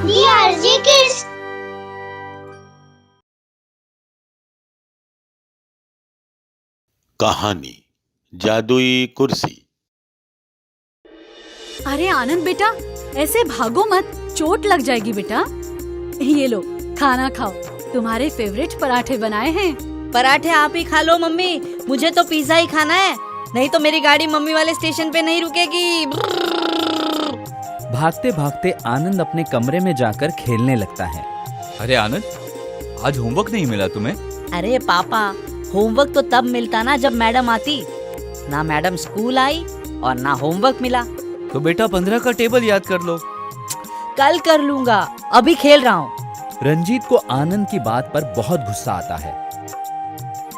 DRG Kids। कहानी जादुई कुर्सी। अरे आनंद बेटा, ऐसे भागो मत, चोट लग जाएगी बेटा। ये लो, खाना खाओ, तुम्हारे फेवरेट पराठे बनाए हैं। पराठे आप ही खा लो मम्मी, मुझे तो पिज्जा ही खाना है, नहीं तो मेरी गाड़ी मम्मी वाले स्टेशन पे नहीं रुकेगी। भागते भागते आनंद अपने कमरे में जाकर खेलने लगता है। अरे आनंद, आज होमवर्क नहीं मिला तुम्हें? अरे पापा, होमवर्क तो तब मिलता ना जब मैडम आती। ना मैडम स्कूल आई और ना होमवर्क मिला। तो बेटा 15 का टेबल याद कर लो। कल कर लूंगा, अभी खेल रहा हूँ। रंजीत को आनंद की बात पर बहुत गुस्सा आता है।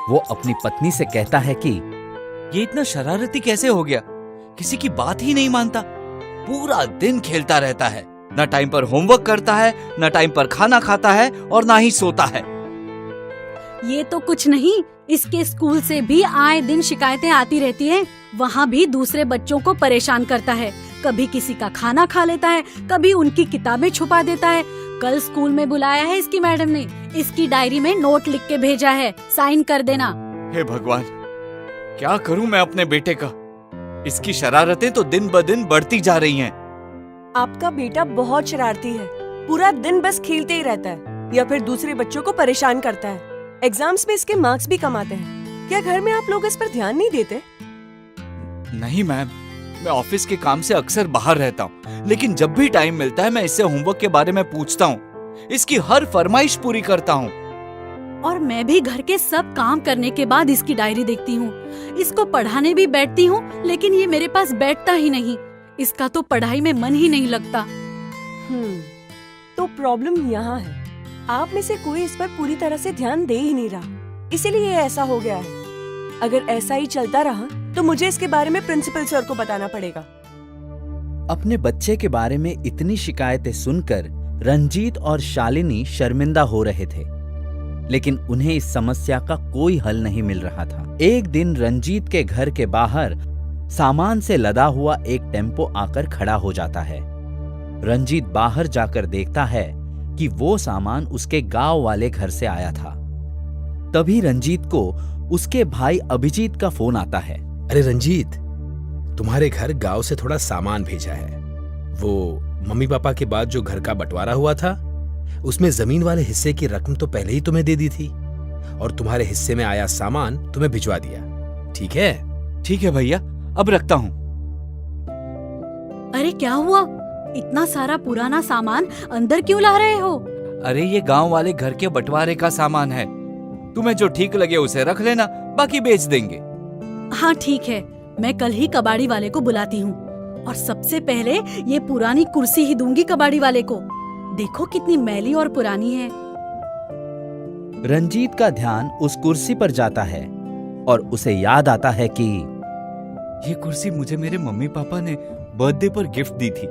वो अपनी पत्नी से कहता है कि ये इतना शरारती कैसे हो गया, किसी की बात ही नहीं मानता, पूरा दिन खेलता रहता है, ना टाइम पर होमवर्क करता है, ना टाइम पर खाना खाता है और ना ही सोता है। ये तो कुछ नहीं, इसके स्कूल से भी आए दिन शिकायतें आती रहती हैं। वहाँ भी दूसरे बच्चों को परेशान करता है, कभी किसी का खाना खा लेता है, कभी उनकी किताबें छुपा देता है। कल स्कूल में बुलाया है इसकी मैडम ने, इसकी डायरी में नोट लिख के भेजा है, साइन कर देना। हे भगवान, क्या करूं मैं अपने बेटे का? इसकी शरारतें तो दिन ब दिन बढ़ती जा रही हैं। आपका बेटा बहुत शरारती है, पूरा दिन बस खेलते ही रहता है या फिर दूसरे बच्चों को परेशान करता है। एग्जाम्स में इसके मार्क्स भी कम आते हैं। क्या घर में आप लोग इस पर ध्यान नहीं देते? नहीं मैम, मैं ऑफिस के काम से अक्सर बाहर रहता हूँ, लेकिन जब भी टाइम मिलता है मैं इससे होमवर्क के बारे में पूछता हूँ, इसकी हर फरमाइश पूरी करता हूँ। और मैं भी घर के सब काम करने के बाद इसकी डायरी देखती हूँ। इसको पढ़ाने भी बैठती हूँ, लेकिन ये मेरे पास बैठता ही नहीं। इसका तो पढ़ाई में मन ही नहीं लगता। तो प्रॉब्लम यहाँ है, आप में से कोई इस पर पूरी तरह से ध्यान दे ही नहीं रहा, इसीलिए ये ऐसा हो गया है। अगर ऐसा ही चलता रहा तो मुझे इसके बारे में प्रिंसिपल सर को बताना पड़ेगा। अपने बच्चे के बारे में इतनी शिकायतें सुनकर रंजीत और शालिनी शर्मिंदा हो रहे थे, लेकिन उन्हें इस समस्या का कोई हल नहीं मिल रहा था। एक दिन रंजीत के घर के बाहर सामान से लदा हुआ एक टेम्पो आकर खड़ा हो जाता है। रंजीत बाहर जाकर देखता है कि वो सामान उसके गांव वाले घर से आया था। तभी रंजीत को उसके भाई अभिजीत का फोन आता है। अरे रंजीत, तुम्हारे घर गांव से थोड़ा सामान भेजा है। वो मम्मी पापा के बाद जो घर का बंटवारा हुआ था, उसमें जमीन वाले हिस्से की रकम तो पहले ही तुम्हें दे दी थी, और तुम्हारे हिस्से में आया सामान तुम्हें भिजवा दिया। ठीक है? ठीक है भैया, अब रखता हूँ। अरे क्या हुआ, इतना सारा पुराना सामान अंदर क्यों ला रहे हो? अरे ये गांव वाले घर के बंटवारे का सामान है, तुम्हें जो ठीक लगे उसे रख लेना, बाकी बेच देंगे। हाँ ठीक है, मैं कल ही कबाड़ी वाले को बुलाती हूँ, और सबसे पहले ये पुरानी कुर्सी ही दूंगी कबाड़ी वाले को। देखो कितनी मैली और पुरानी है। रंजीत का ध्यान उस कुर्सी पर जाता है और उसे याद आता है कि ये कुर्सी मुझे मेरे मम्मी पापा ने बर्थडे पर गिफ्ट दी थी।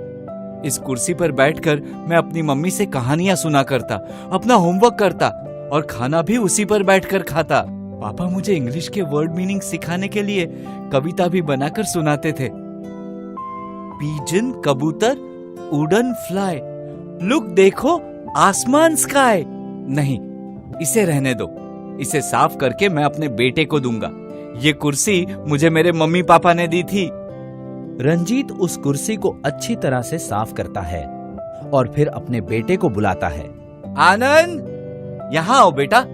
इस कुर्सी पर बैठकर मैं अपनी मम्मी से कहानियां सुना करता, अपना होमवर्क करता और खाना भी उसी पर बैठकर खाता। पापा मुझे इंग्लिश के वर्ड मीनिंग सिखाने के लिए कविता भी बनाकर सुनाते थे। पीजन कबूतर, उड़न फ्लाई, लुक देखो आसमान स्काई। नहीं, इसे रहने दो, इसे साफ करके मैं अपने बेटे को दूंगा। ये कुर्सी मुझे मेरे मम्मी पापा ने दी थी। रंजीत उस कुर्सी को अच्छी तरह से साफ करता है और फिर अपने बेटे को बुलाता है। आनंद, यहाँ आओ बेटा,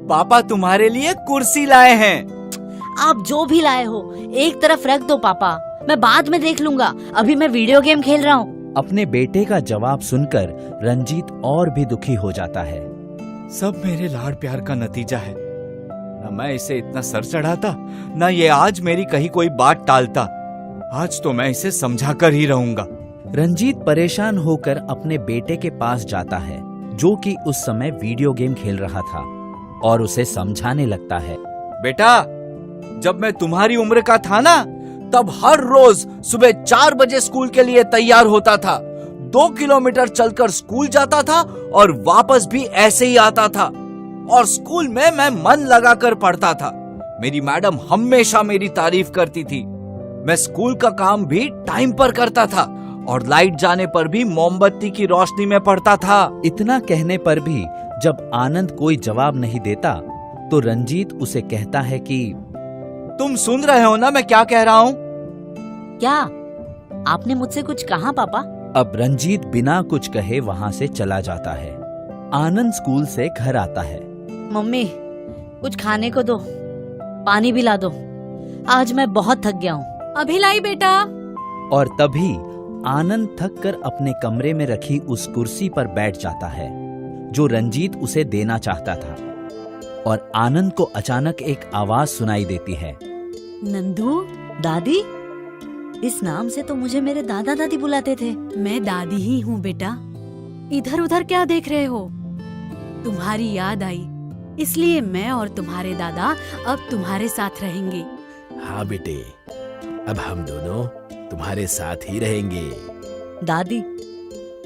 पापा तुम्हारे लिए कुर्सी लाए हैं। आप जो भी लाए हो एक तरफ रख दो पापा, मैं बाद में देख लूंगा, अभी मैं वीडियो गेम खेल रहा हूँ। अपने बेटे का जवाब सुनकर रंजीत और भी दुखी हो जाता है। सब मेरे लाड़ प्यार का नतीजा है। न मैं इसे इतना सर चढ़ाता, न ये आज मेरी कहीं कोई बात टालता। आज तो मैं इसे समझा कर ही रहूंगा। रंजीत परेशान होकर अपने बेटे के पास जाता है, जो कि उस समय वीडियो गेम खेल रहा था, और उसे समझाने लगता है। बेटा, जब मैं तुम्हारी उम्र का था ना, तब हर रोज सुबह 4 बजे स्कूल के लिए तैयार होता था, 2 किलोमीटर चलकर स्कूल जाता था और वापस भी ऐसे ही आता था। और स्कूल में मैं मन लगाकर पढ़ता था। मेरी मैडम हमेशा मेरी तारीफ करती थी। मैं स्कूल का काम भी टाइम पर करता था और लाइट जाने पर भी मोमबत्ती की रोशनी में पढ़ता था। इतना कहने पर भी जब आनंद कोई जवाब नहीं देता तो रंजीत उसे कहता है कि तुम सुन रहे हो ना मैं क्या कह रहा हूँ? क्या आपने मुझसे कुछ कहा पापा? अब रंजीत बिना कुछ कहे वहां से चला जाता है। आनंद स्कूल से घर आता है। मम्मी कुछ खाने को दो, पानी भी ला दो, आज मैं बहुत थक गया हूँ। अभी लाई बेटा। और तभी आनंद थक कर अपने कमरे में रखी उस कुर्सी पर बैठ जाता है जो रंजीत उसे देना चाहता था। और आनंद को अचानक एक आवाज सुनाई देती है। नंदू, दादी? इस नाम से तो मुझे मेरे दादा दादी बुलाते थे। मैं दादी ही हूँ बेटा। इधर उधर क्या देख रहे हो? तुम्हारी याद आई, इसलिए मैं और तुम्हारे दादा अब तुम्हारे साथ रहेंगे। हाँ बेटे, अब हम दोनों तुम्हारे साथ ही रहेंगे। दादी,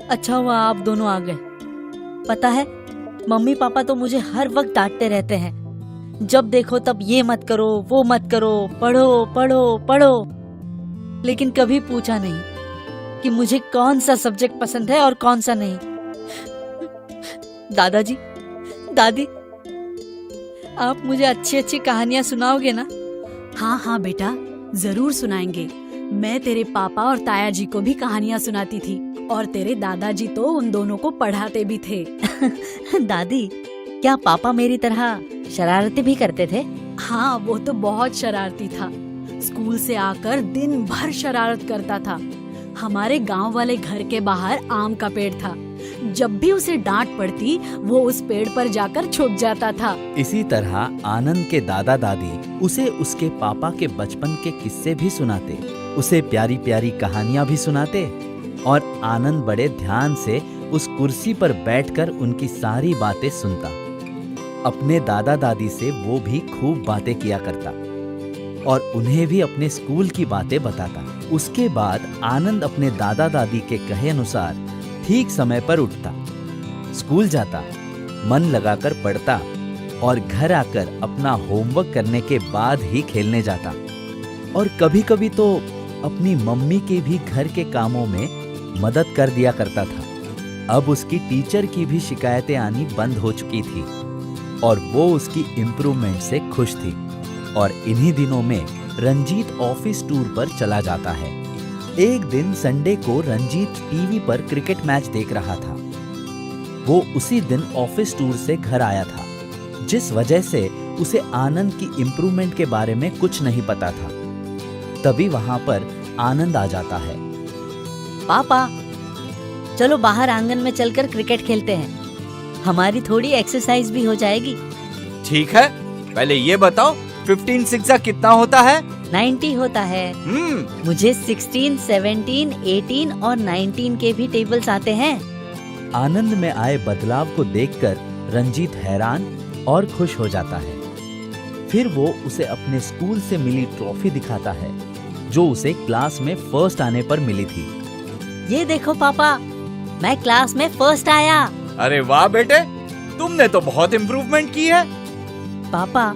अच्छा हुआ आप दोनों आ गए। पता है मम्मी पापा तो मुझे हर वक्त डांटते रहते हैं। जब देखो तब ये मत करो, वो मत करो, पढ़ो पढ़ो पढ़ो, लेकिन कभी पूछा नहीं कि मुझे कौन सा सब्जेक्ट पसंद है और कौन सा नहीं। दादाजी, दादी, आप मुझे अच्छी अच्छी कहानियां सुनाओगे ना? हाँ हाँ बेटा, जरूर सुनाएंगे। मैं तेरे पापा और ताया जी को भी कहानियाँ सुनाती थी और तेरे दादाजी तो उन दोनों को पढ़ाते भी थे। दादी, क्या पापा मेरी तरह शरारतें भी करते थे? हाँ, वो तो बहुत शरारती था। स्कूल से आकर दिन भर शरारत करता था। हमारे गांव वाले घर के बाहर आम का पेड़ था। जब भी उसे डांट पड़ती वो उस पेड़ पर जाकर छुप जाता था। इसी तरह आनंद के दादा दादी उसे उसके पापा के बचपन के किस्से भी सुनाते, उसे प्यारी प्यारी कहानियां भी सुनाते और आनंद बड़े ध्यान से उस कुर्सी पर बैठकर उनकी सारी बातें सुनता। अपने दादा दादी से वो भी खूब बातें किया करता और उन्हें भी अपने स्कूल की बातें बताता। उसके बाद आनंद अपने दादा दादी के कहे अनुसार ठीक समय पर उठता, स्कूल जाता, मन लगाकर पढ़ता और घर आकर अपना होमवर्क करने के बाद ही खेलने जाता। और कभी कभी तो अपनी मम्मी के भी घर के कामों में मदद कर दिया करता था। अब उसकी टीचर की भी शिकायतें आनी बंद हो चुकी थी और वो उसकी इम्प्रूवमेंट से खुश थी। और इन्हीं दिनों में रंजीत ऑफिस टूर पर चला जाता है। एक दिन संडे को रंजीत टीवी पर क्रिकेट मैच देख रहा था। वो उसी दिन ऑफिस टूर से घर आया था, जिस वजह से उसे आनंद की इम्प्रूवमेंट के बारे में कुछ नहीं पता था। तभी वहां पर आनंद आ जाता है। पापा, चलो बाहर आंगन में चलकर क्रिकेट खेलते हैं, हमारी थोड़ी एक्सरसाइज भी हो जाएगी। ठीक है, पहले ये बताओ 15 सिक्सा कितना होता है? 90 होता है। मुझे 16, 17, 18 और 19 के भी टेबल्स आते हैं। आनंद में आए बदलाव को देखकर रंजीत हैरान और खुश हो जाता है। फिर वो उसे अपने स्कूल से मिली ट्रॉफी दिखाता है जो उसे क्लास में फर्स्ट आने पर मिली थी। ये देखो पापा, मैं क्लास में फर्स्ट आया। अरे वाह बेटे, तुमने तो बहुत इम्प्रूवमेंट की है। पापा,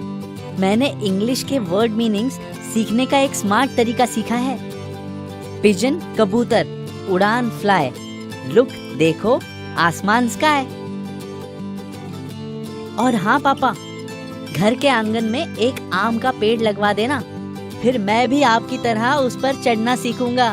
मैंने इंग्लिश के वर्ड मीनिंग्स सीखने का एक स्मार्ट तरीका सीखा है। पिजन कबूतर, उड़ान फ्लाई, लुक देखो आसमान स्काई। और हाँ पापा, घर के आंगन में एक आम का पेड़ लगवा देना, फिर मैं भी आपकी तरह उस पर चढ़ना सीखूंगा।